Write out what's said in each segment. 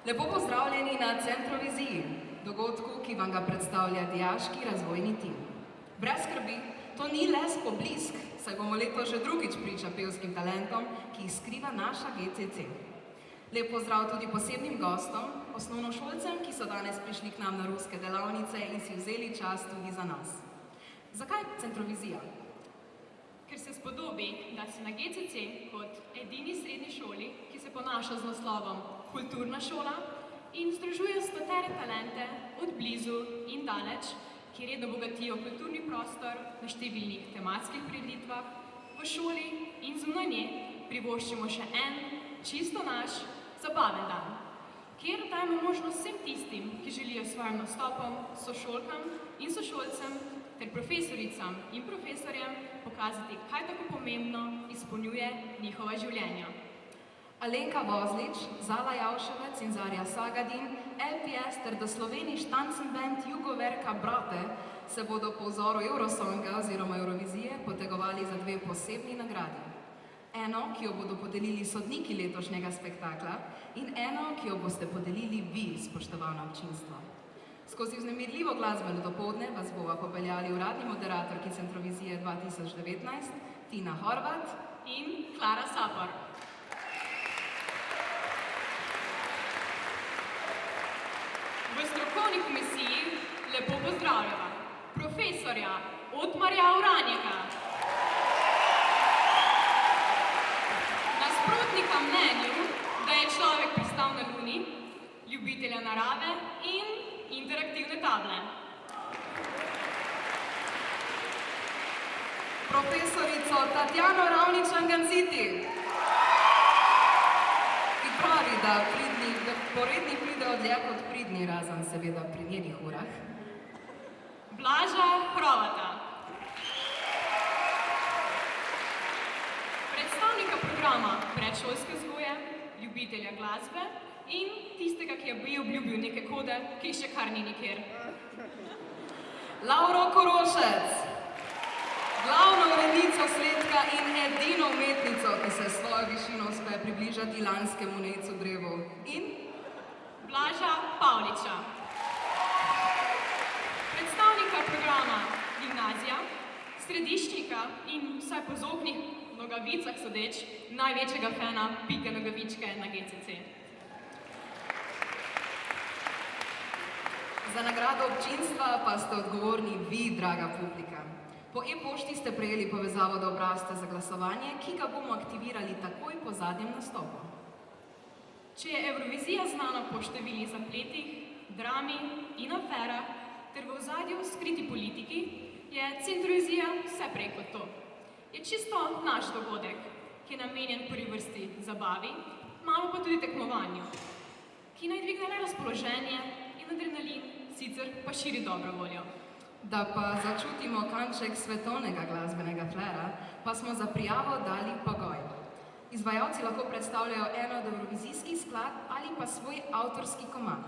Lepo pozdravljeni na Centroviziji, dogodku, ki vam ga predstavlja Dijaški razvojni tim. Brez skrbi, to ni le spoblisk, saj bomo letos že drugič priča pevskim talentom, ki jih skriva naša GCC. Lep pozdrav tudi posebnim gostom, osnovnošolcem, ki so danes prišli k nam na ruske delavnice in si vzeli čas tudi za nas. Zakaj Centrovizija? Ker se spodobi, da si na GCC kot edini srednji šoli, ki se ponaša z naslovom Kulturna šola in združuje stotere talente od blizu in daleč, ki redno bogatijo kulturni prostor na številnih tematskih prireditvah, v šoli in zunaj nje privoščimo še en, čisto naš, zabaven dan, kjer dajemo možnost vsem tistim, ki želijo s svojim nastopom sošolkam in sošolcem ter profesoricam in profesorjem pokazati, kaj tako pomembno izpolnjuje njihova življenja. Alenka Vozlič, Zala Javševec in Zarja Sagadin, LPS ter The Slovenish Tanzenband Jugoverka Brate se bodo po vzoru Eurosonga oziroma Eurovizije potegovali za dve posebni nagradi. Eno, ki jo bodo podelili sodniki letošnjega spektakla, in eno, ki jo boste podelili vi, spoštovano občinstvo. Skozi vznemirljivo glasbeno dopoldne vas bova popeljali uradni moderatorki Centrovizije 2019, Tina Horvat in Klara Sapor. V strokovni komisiji lepo pozdravljava profesorja Otmarja Uranjeka, nasprotnika mnenju, da je človek pristal na Luni, ljubitelja narave in interaktivne table. Profesorico Tatjano Ravnič-Anganziti, ki pravi, da poredni pridejo dlje kot pridni, razen seveda pri njenih urah. Blaža Hrovata, predstavnika programa predšolske vzgoje, ljubitelja glasbe in tistega, ki je obljubil neke kode, ki še kar ni nikjer. Lauro Korošec, glavna urednica Sledka in edino umetnico, ki se s svojo višino uspe približati lanskemu necu drevu. In Blaža Pavliča, predstavnika programa Gimnazija, središčnika in vsaj po zobnih nogavicah sodeč, največjega fena Pike Nogavičke na GCC. Za nagrado občinstva pa ste odgovorni vi, draga publika. Po e-pošti ste prejeli povezavo do obrazca za glasovanje, ki ga bomo aktivirali takoj po zadnjem nastopu. Če je Evrovizija znana po številnih zapletih, drami in aferah ter v ozadju skriti politiki, je Centrovizija vse prej kot to. Je čisto naš dogodek, ki je namenjen prvi vrsti zabavi, malo pa tudi tekmovanju, ki naj dvigne le razpoloženje in adrenalin, sicer pa širi dobro voljo. Da pa začutimo kanček svetovnega glasbenega flera, pa smo za prijavo dali pogoj. Izvajalci lahko predstavljajo eno od evrovizijskih skladb ali pa svoj avtorski komad.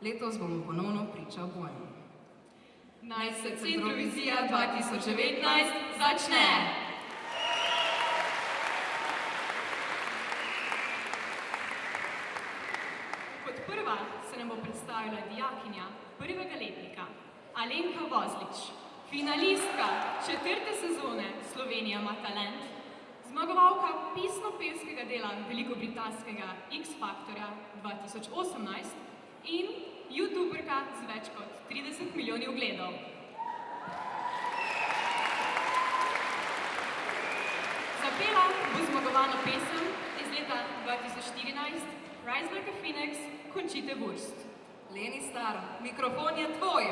Letos bomo ponovno priča obojemu. Naj se Centrovizija 2019 začne! Kot prva se nam bo predstavila dijakinja prvega letnika Alenka Vozlič, finalistka 4. sezone Slovenija ima talent, zmagovalka pisno-pevskega dela velikobritanskega X-Factorja 2018 in youtuberka z več kot 30 milijoni ogledov. Zapela bo zmagovalno pesem iz leta 2014 Rise Like a Phoenix Conchite Wurst. Leni Star, mikrofon je tvoj!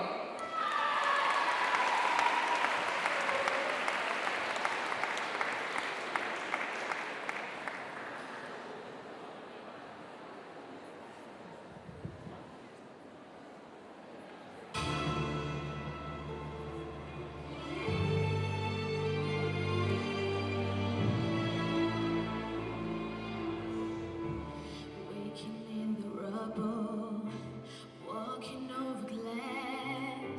Waking in the rubble, walking over glass.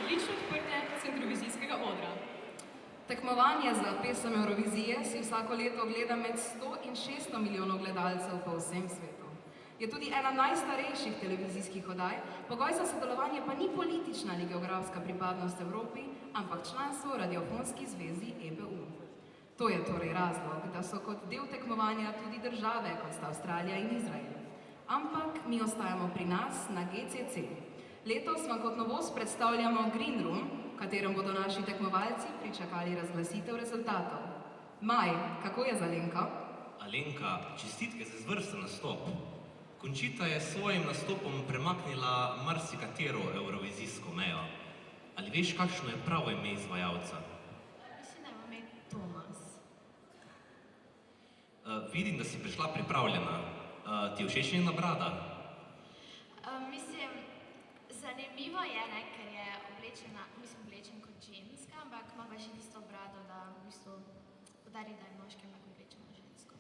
odlično odprtje centrovizijskega odra. Tekmovanje za pesem Eurovizije si vsako leto gleda med 100 in 600 milijonov gledalcev po vsem svetu. Je tudi ena najstarejših televizijskih oddaj, pogoj za sodelovanje pa ni politična ali geografska pripadnost Evropi, ampak članstvo v radiofonski zvezi EBU. To je torej razlog, da so kot del tekmovanja tudi države, kot sta Avstralija in Izrael. Ampak mi ostajamo pri nas na GCC. Letos vam kot novost predstavljamo Green Room, v katerem bodo naši tekmovalci pričakali razglasitev rezultatov. Maj, kako je z Alenko? Alenka, čestitke za izvrsten nastop. Končita je s svojim nastopom premaknila marsikatero evrovizijsko mejo. Ali veš, kakšno je pravo ime izvajalca? Mislim, da ima ime Tomas. Vidim, da si prišla pripravljena. Ti je všeč njena brada? Mislim, zanimivo je, ne, ker je oblečen kot ženska, ampak ima pa še tisto brado, da v bistvu podari, da je moški, ampak oblečen na žensko.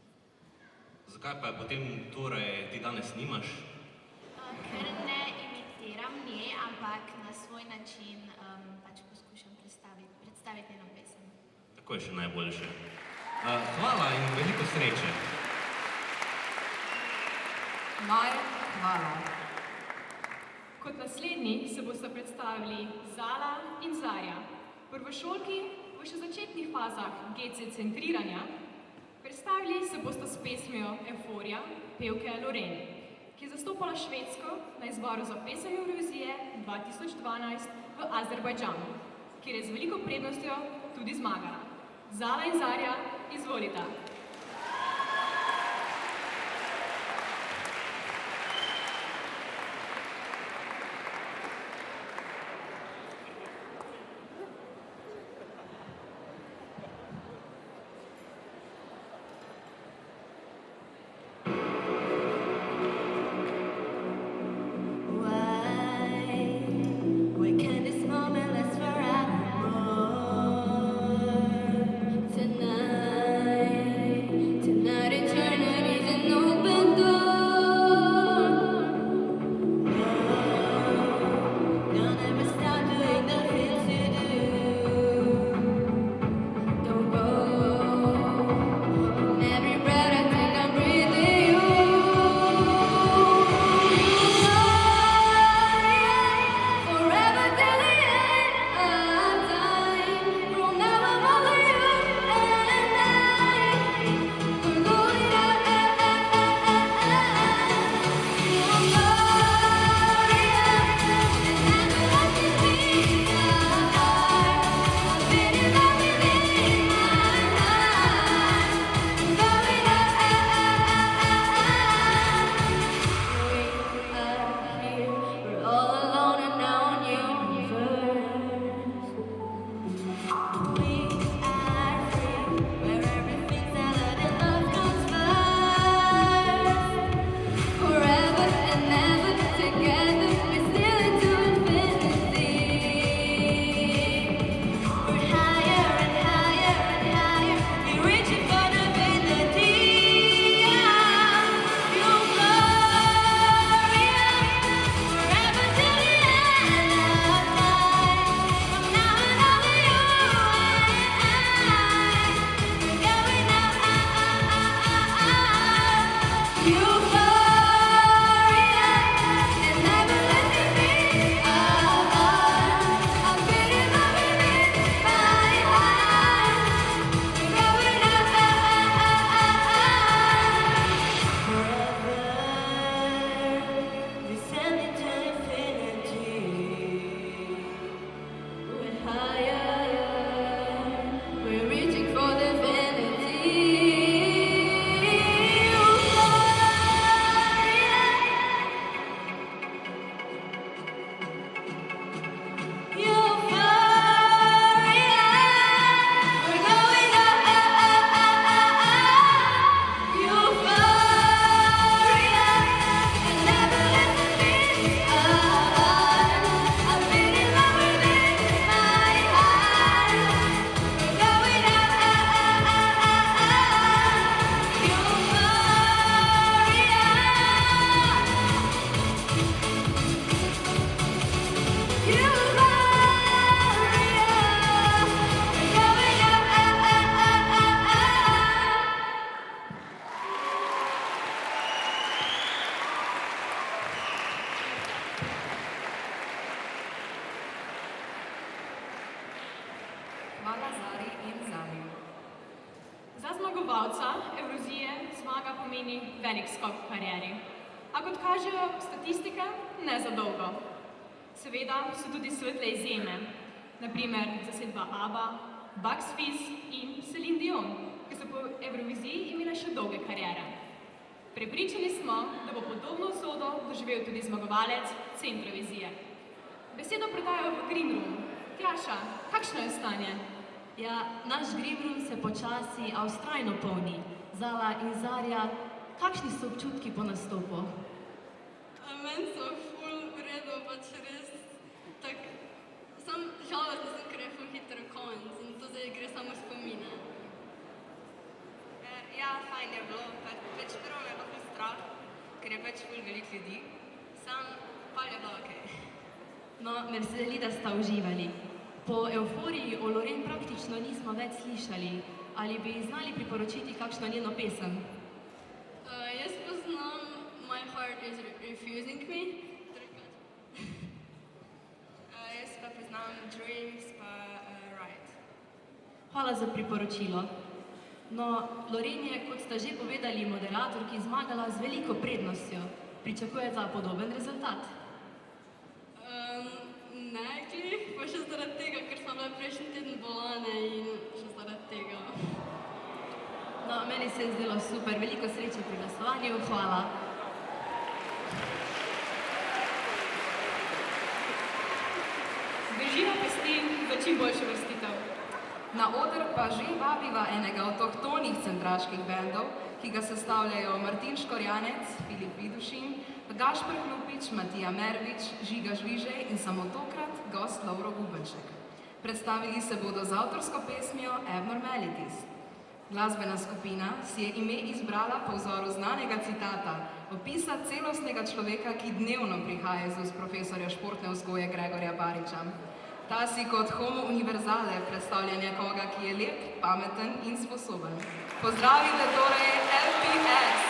Zakaj pa je potem torej ti danes nimaš? Ker ne imitiram nje, ampak na svoj način pač poskušam predstaviti njeno pesem. Tako je še najboljše. Hvala in veliko sreče. Maj, hvala. Kot naslednji se bosta predstavili Zala in Zarja. Prvošolki v še začetnih fazah GC centriranja predstavili se bosta s pesmijo Euforija pevke Loreen, ki je zastopala Švedsko na izboru za pesem Eurovizije 2012 v Azerbajdžanu, kjer je z veliko prednostjo tudi zmagala. Zala in Zarja, izvolita. Why can't this moment last forevermore? Tonight Hvala Zari in Zari. Za zmagovalca Evrovizije zmaga pomeni velik skok v karieri. A kot kažejo statistike, ne za dolgo. Seveda so tudi svetle izjeme, naprimer zasedba ABBA, Bugs Fizz in Celine Dion, ki so po Evroviziji imele še dolge kariere. Prepričani smo, da bo podobno usodo doživel tudi zmagovalec Centrovizije. Besedo predajo v Green Room. Tjaša, kakšno je stanje? Ja, naš Green Room se počasi, a vztrajno polni. Zala in Zarja, kakšni so občutki po nastopu? Meni so ful v redu, pač res tako, sam žalostna sem, ker je ful hitro konec in to zdaj gre samo spomine. Ja, fajn je bilo, pač prvo me je bilo strah, ker je pač ful veliko ljudi, sam pa je bilo okej. No, me veseli, da sta uživali. Po evforiji o Loren praktično nismo več slišali. Ali bi znali priporočiti kakšno njeno pesem? Jaz poznam My Heart is Refusing Me, trikrat. Jaz pa poznam Dreams pa Right. Hvala za priporočilo. No, Loren je, kot sta že povedali, moderatorki zmagala z veliko prednostjo. Pričakujeta podoben rezultat? Ne, glih, pa še zaradi tega, ker smo bile prejšnji teden bolane in še zaradi tega. No, meni se je zdelo super. Veliko sreče pri glasovanju. Hvala. Zdrživa pesti za čim boljšo vrstitev. Na oder pa že vabiva enega avtohtonih centraških bendov, ki ga sestavljajo Martin Škorjanec, Filip Vidušin, Gašper Hlupič, Matija Mervič, Žiga Žvižej in samo tokrat gost Lovro Gubenšek. Predstavili se bodo z avtorsko pesmijo Abnormalities. Glasbena skupina si je ime izbrala po vzoru znanega citata, opisa celostnega človeka, ki dnevno prihaja iz ust profesorja športne vzgoje Gregorja Bariča. Ta si kot homo univerzale predstavlja nekoga, ki je lep, pameten in sposoben. Pozdravite torej LPS!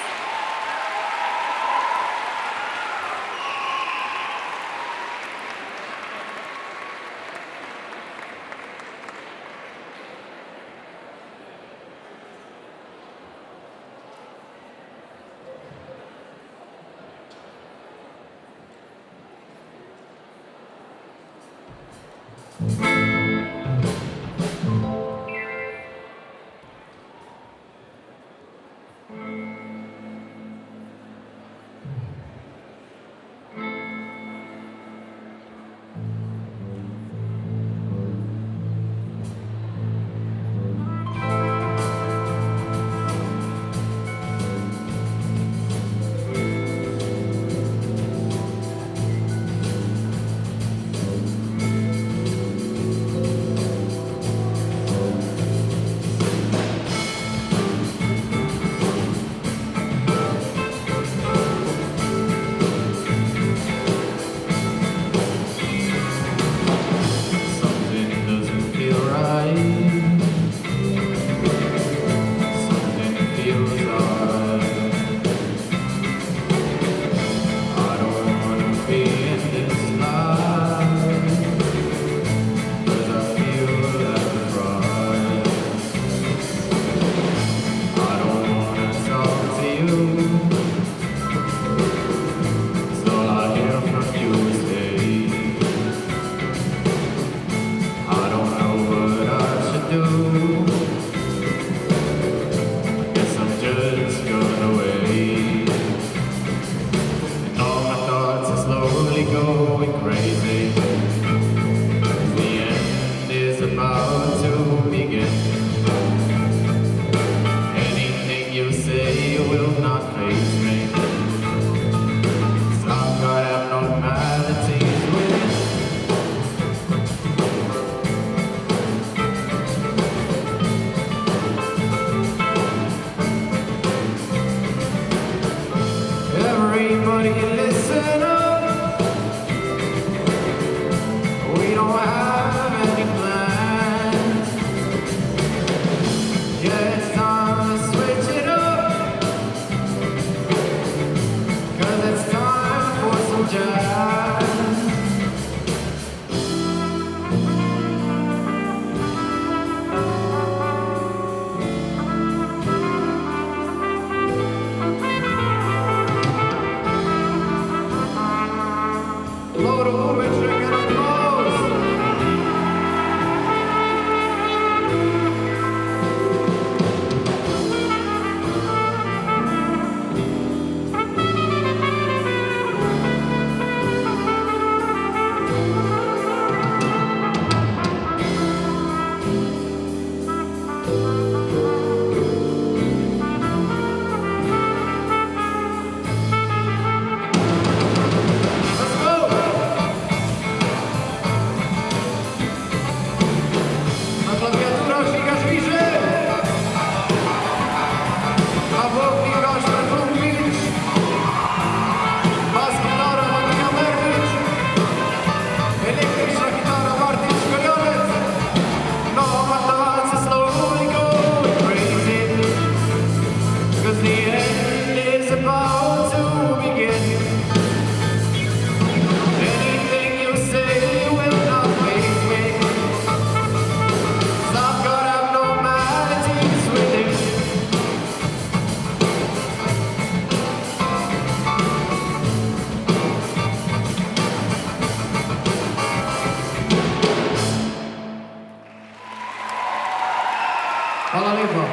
Hvala lepa.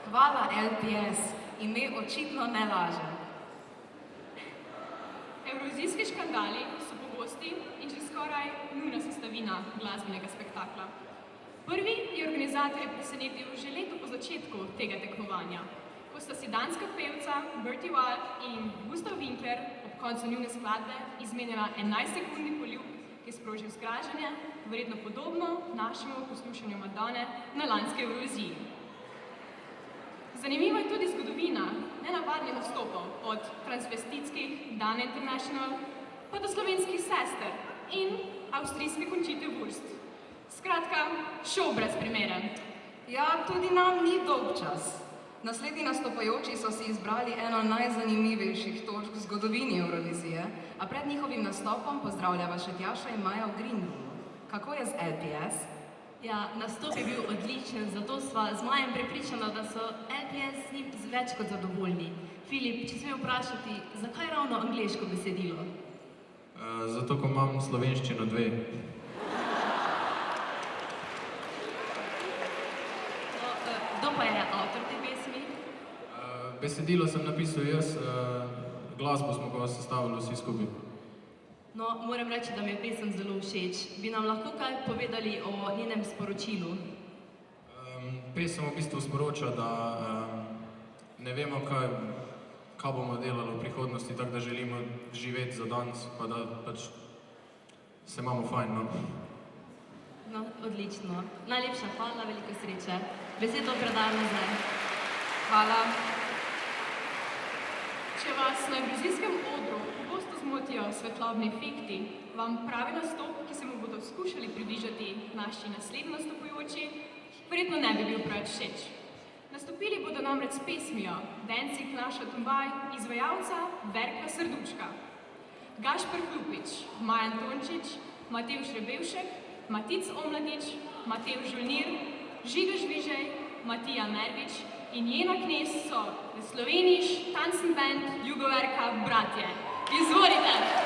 Hvala LPS, ime očitno ne laže. Evrovizijski škandali so pogosti in že skoraj nujna sestavina glasbenega spektakla. Prvi je organizatorje presenetil že leto po začetku tega tekmovanja, ko sta si danska pevca Bertie Wild in Gustav Winkler ob koncu njune skladbe izmenjala 11-sekundni poljub, ki je sprožil zgražanje, verjetno podobno našemu poslušanju Madone na lanski Evroviziji. Zanimiva je tudi zgodovina nenavadnih nastopov, od transvestitskih Dana International pa do slovenskih sester in avstrijske Conchite Wurst. Skratka, šov brez primere. Ja, tudi nam ni dolgčas. Naslednji nastopajoči so si izbrali eno najzanimivejših točk v zgodovini Eurovizije, a pred njihovim nastopom pozdravljava še Tjaša in Maja v Green Roomu. Kako je z LPS? Ja, nastop je bil odličen, zato sva z Majem prepričana, da so LPS z njim več kot zadovoljni. Filip, če smem vprašati, zakaj ravno angleško besedilo? Zato, ko imam slovenščino 2. No, kdo pa je avtor te pesmi? Besedilo sem napisal jaz, glasbo smo pa sestavili vsi skupaj. No, moram reči, da mi je pesem zelo všeč. Bi nam lahko kaj povedali o njenem sporočilu? Pesem v bistvu sporoča, da ne vemo, kaj bomo delali v prihodnosti, tako da želimo živeti za danes, pa da pač se imamo fajn, no. No, odlično. Najlepša hvala, veliko sreče. Besedo predajam nazaj. Hvala. Če vas na evrovizijskem odru pogosto zmotijo svetlobni efekti, vam pravi nastop, ki se mu bodo skušali približati naši naslednji nastopujoči, verjetno ne bi bil preveč všeč. Nastopili bodo namreč s pesmijo Dancing naša Tumbaj izvajalca Verka Srdučka. Gašper Hlupič, Majan Tončič, Matevž Rebevšek, Matic Omladič, Matevž Žolnir, Žiga Žvižej, Matija Mervič in Jena Knez so v Sloveniji Tanzenband Jugoverka Bratje. Izvolite!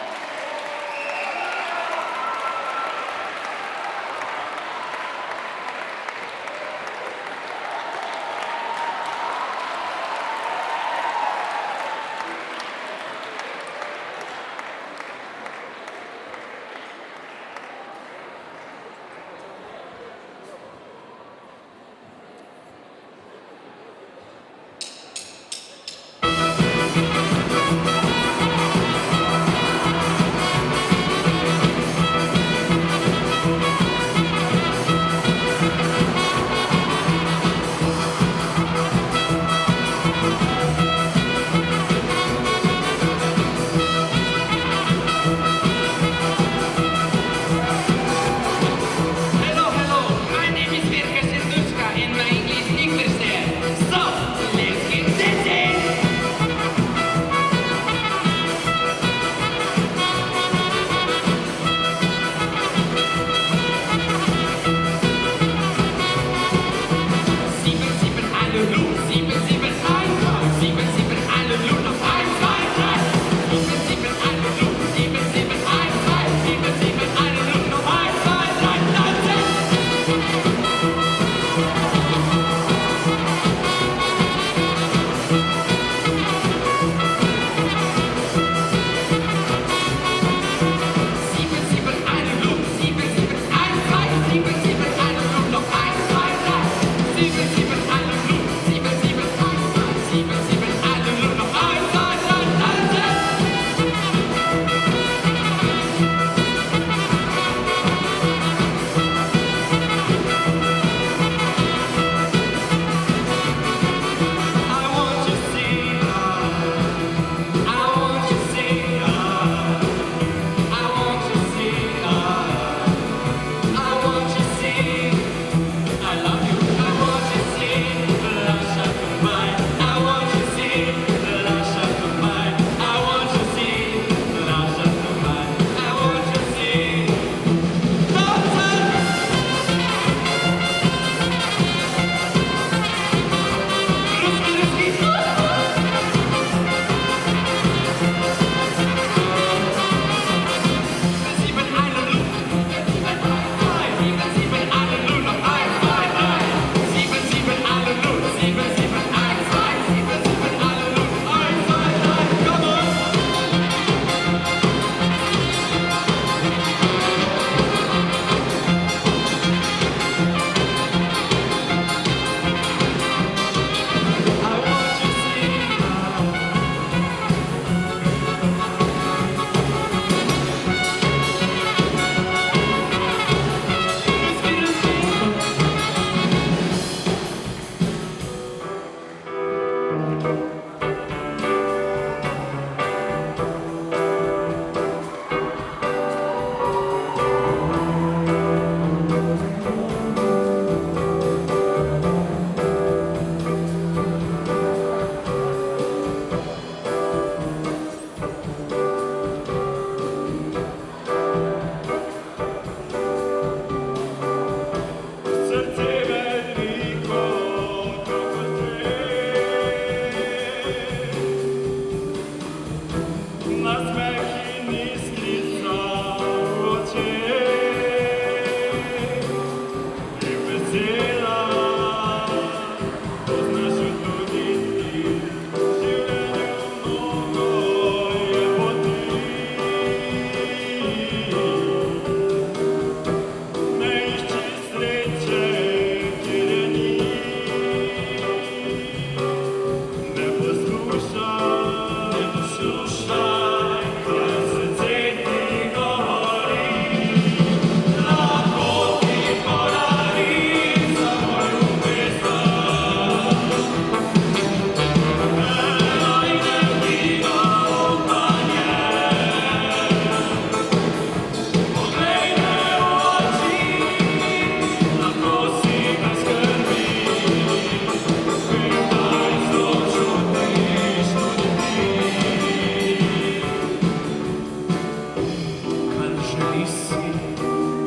bili si,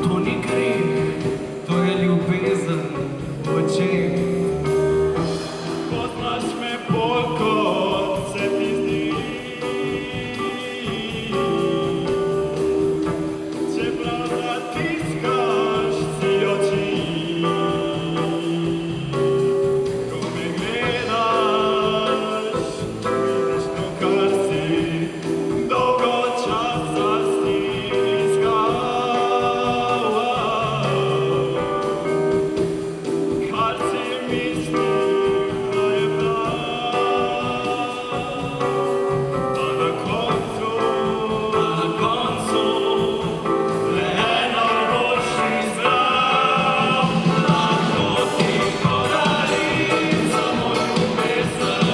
to ni greh, to je ljubezen v očeh. Poznaš me bolj, kot se ti zdi, čeprav zatiskaš si oči. Ko me gledaš, vidiš to, kar si dolgo časa stiskal. Kar si mislil, da je prav, a na koncu le eno boš izbral. Lahko ti podarim samo ljubezen,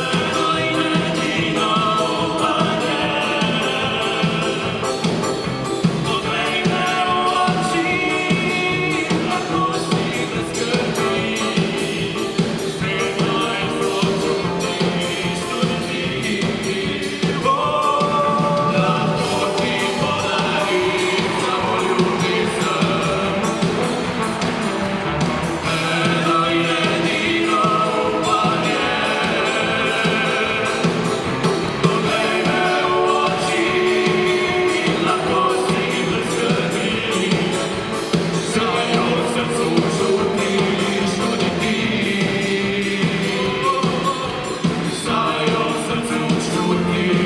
eno in edino upanje. Poglej me v oči, lahko si brez skrbi, vedno je sočutiš tudi ti. Lahko ti podarim samo ljubezen, eno in edino upanje. Poglej me v oči, lahko si brez skrbi, saj jo v srcu čutiš tudi ti. Saj jo v srcu čutiš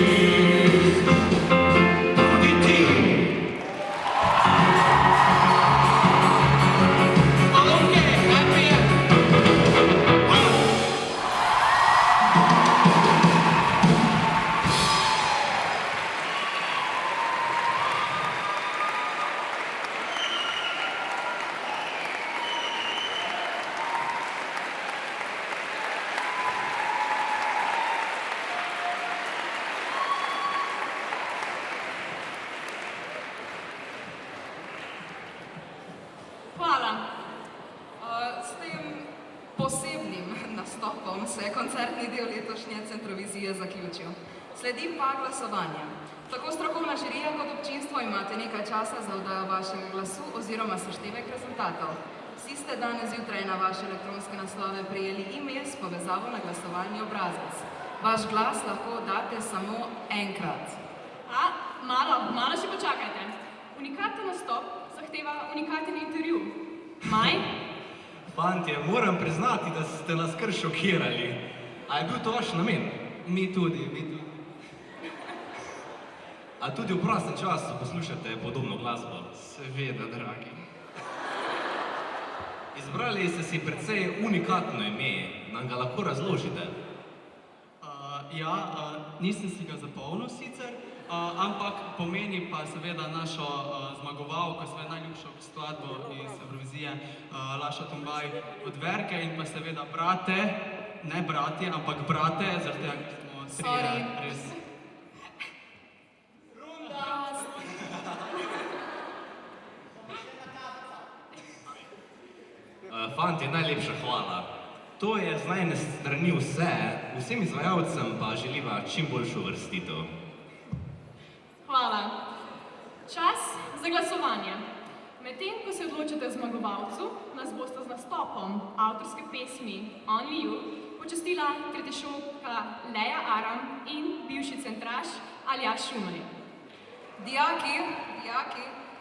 tudi ti. Okej, happy end. Hvala. S tem posebnim nastopom se je koncertni del letošnje Centrovizije zaključil. Sledi pa glasovanje. Tako strokovna žirija kot občinstvo imate nekaj časa za oddajo vašega glasu oziroma seštevek rezultatov. Vsi ste danes zjutraj na vaše elektronske naslove prejeli e-mail s povezavo na glasovalni obrazec. Vaš glas lahko date samo enkrat. Malo še počakajte. Unikaten nastop zahteva unikaten intervju. Maj? Fantje, moram priznati, da ste nas kar šokirali. A je bil to vaš namen? Mi tudi. A tudi v prostem času poslušate podobno glasbo? Seveda, dragi. Izbrali ste si precej unikatno ime, nam ga lahko razložite? Nisem si ga zapomnil sicer, ampak pomeni pa seveda našo zmagovalko, svojo najljubšo skladbo iz Evrovizije, Laša Tombaj od Verke in pa seveda brate, ne bratje, ampak brate, zaradi tega, ker smo trije res. Fantje, najlepša hvala. To je z najne strani vse, vsem izvajalcem pa želiva čim boljšo uvrstitev. Hvala. Čas za glasovanje. Medtem, ko se odločite zmagovalcu, nas boste z nastopom avtorske pesmi Only You počastila tretješolka Leja Aram in bivši centraš Aljaž Šumaj. Dijaki,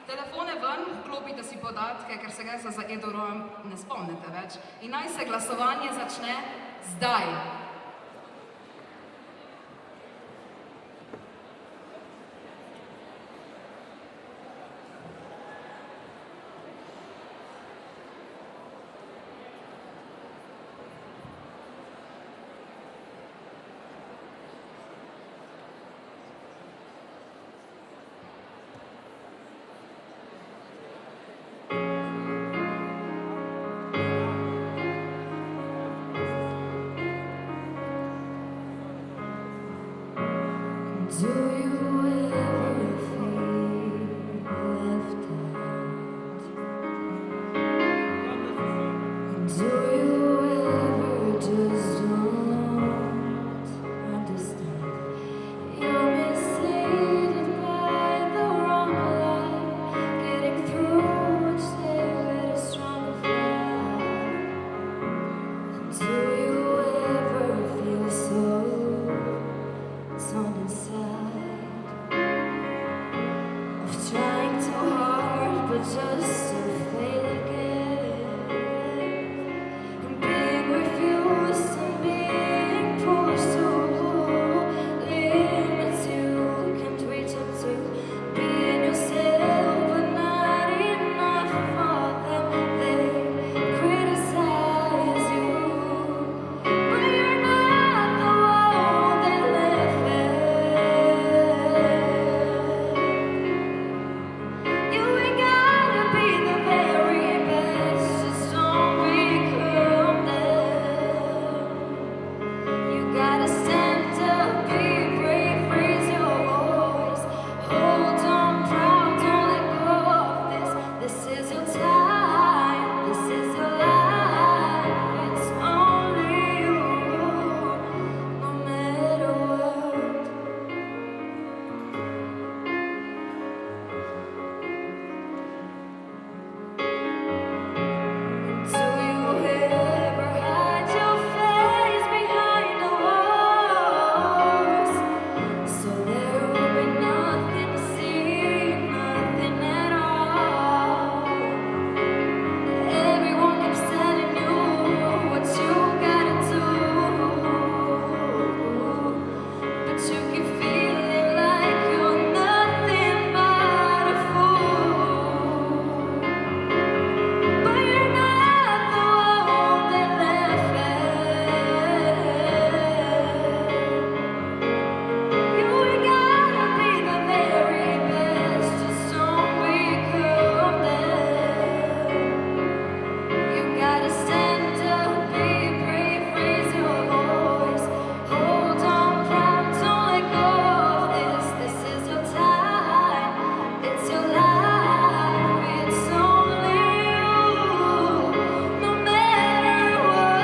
telefone ven, vklopite si podatke, ker se ga za Edo Roam ne spomnite več. In naj se glasovanje začne zdaj. Do you ever feel left out? Do you ever just don't understand? You're missing trying too hard, but just to fail again. And being refused and being pushed to limits you can't reach up to. Being yourself, but not enough for them. They criticize you, but you're not the one they live with. You ain't gotta be the very best, just don't become them. You gotta stand up, be brave, raise your voice. Hold on proud, don't let go of this. This is your time, this is your life. It's only you, no matter what. Do you ever hide your face behind the walls? So there will be nothing to see, nothing at all. Everyone keeps telling you what you gotta do, but you keep feeling like you're nothing but a fool. But you're not the one they left with. You ain't gotta be the very best, just don't become them. You gotta stand up, be brave, raise your voice. Hold on proud, don't let go of this. This is your time, it's your life, it's only you, no matter no matter what.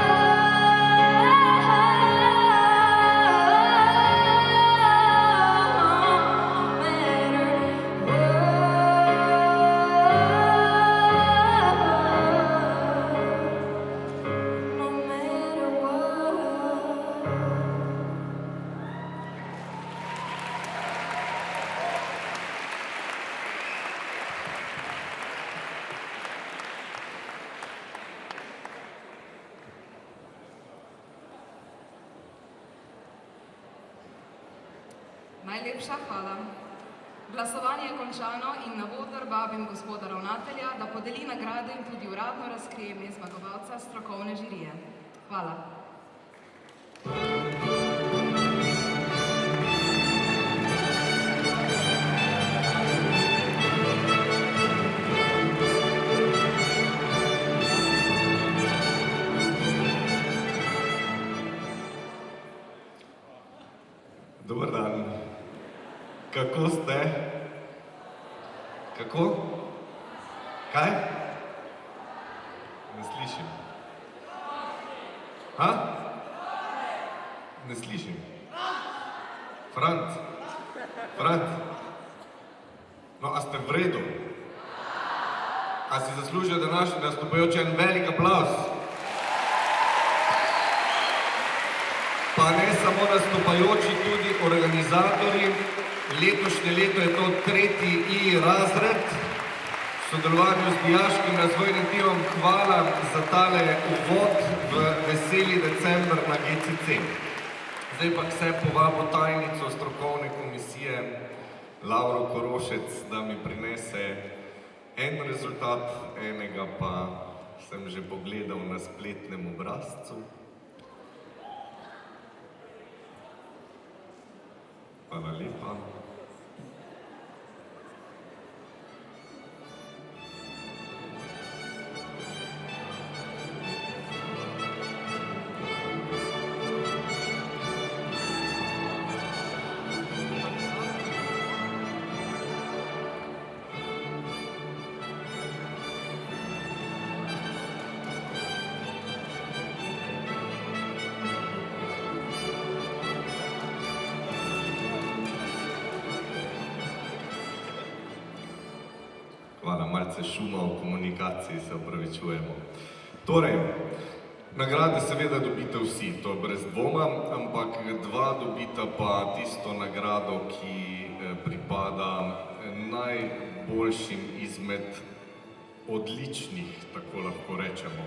Najlepša hvala. Glasovanje je končano in na oder vabim gospoda ravnatelja, da podeli nagrade in tudi uradno razkrije ime zmagovalca strokovne žirije. Hvala. Dober dan. Kako ste? Kako? Kaj? Ne slišim. Ha? Ne slišim. Frant? Frant? No, a ste v redu? A si zaslužijo današnji nastopajoči en velik aplavz? Pa ne samo nastopajoči, tudi organizatorji. Letošnje leto je to 3. I razred. V sodelovanju z dijaškim razvojnim timom hvala za tale uvod v veseli december na GCC. Zdaj pa se povabo tajnico strokovne komisije Lauro Korošec, da mi prinese en rezultat, enega pa sem že pogledal na spletnem obrazcu. Hvala lepa. Hvala, malce šuma v komunikaciji, se opravičujemo. Torej, nagrade seveda dobite vsi, to brez dvoma, ampak dva dobita pa tisto nagrado, ki pripada najboljšim izmed odličnih, tako lahko rečemo.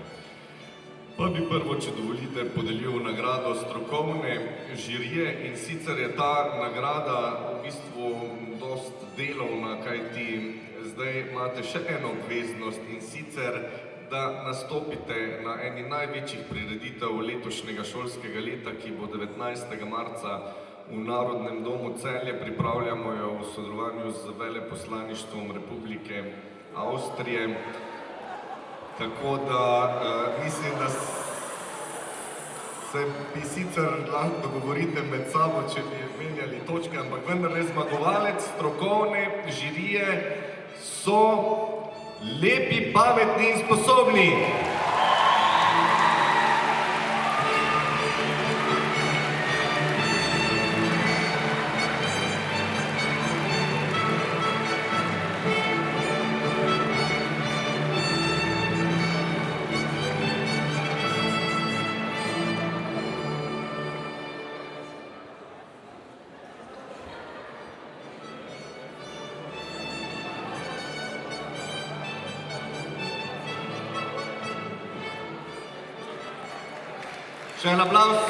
Pa bi prvo, če dovolite, podelil nagrado strokovne žirije, in sicer je ta nagrada v bistvu dost delovna, kajti zdaj imate še eno obveznost, in sicer, da nastopite na eni največjih prireditev letošnjega šolskega leta, ki bo 19. marca v Narodnem domu Celje. Pripravljamo jo v sodelovanju z Veleposlaništvom Republike Avstrije. Tako da mislim, da se bi sicer lahko dogovorite med sabo, če bi menjali točke, ampak vendarle zmagovalec strokovne žirije so lepi, pametni in sposobni. Še en aplavz.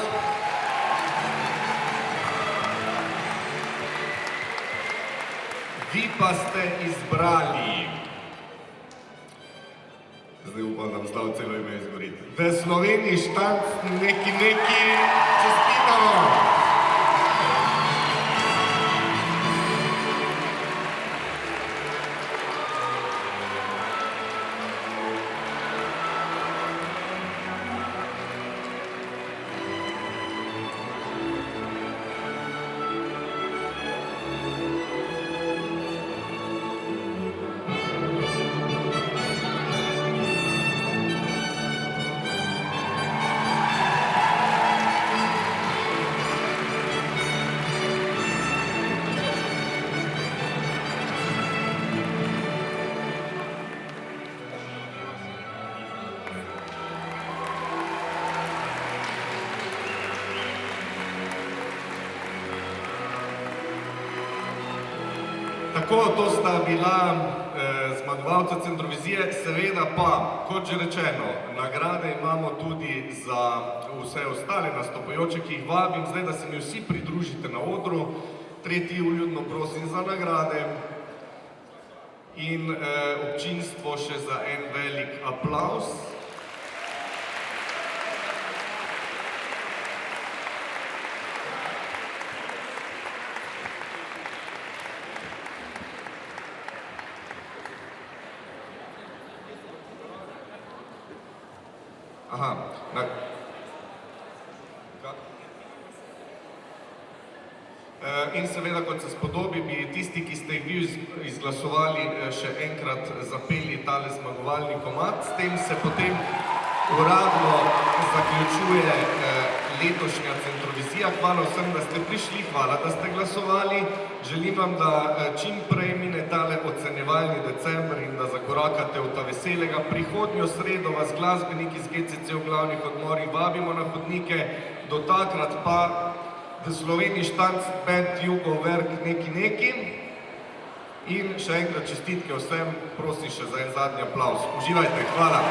Vi pa ste izbrali, zdaj upam, da bom znal celo ime izgovoriti, v Sloveniji štanc neki čestitamo. Tako, to sta bila zmagovalca Centrovizije, seveda pa, kot že rečeno, nagrade imamo tudi za vse ostale nastopajoče, ki jih vabim zdaj, da se mi vsi pridružite na odru. 3. julijno prosim za nagrade in občinstvo še za en velik aplavz. Aha, in seveda, kot se spodobi, bi tisti, ki ste jih vi izglasovali, še enkrat zapeli tale zmagovalni komad. S tem se potem uradno zaključuje letošnja Centrovizija. Hvala vsem, da ste prišli, hvala, da ste glasovali. Želim vam, da čim prej mine tale ocenjevalni december in da zakorakate v ta veselega. Prihodnjo sredo vas glasbeniki z GCC v glavnih odmorih vabimo na hodnike. Do takrat pa v Sloveniji štanc band Jugo Verk neki. In še enkrat čestitke vsem, prosim še za en zadnji aplavz. Uživajte, hvala.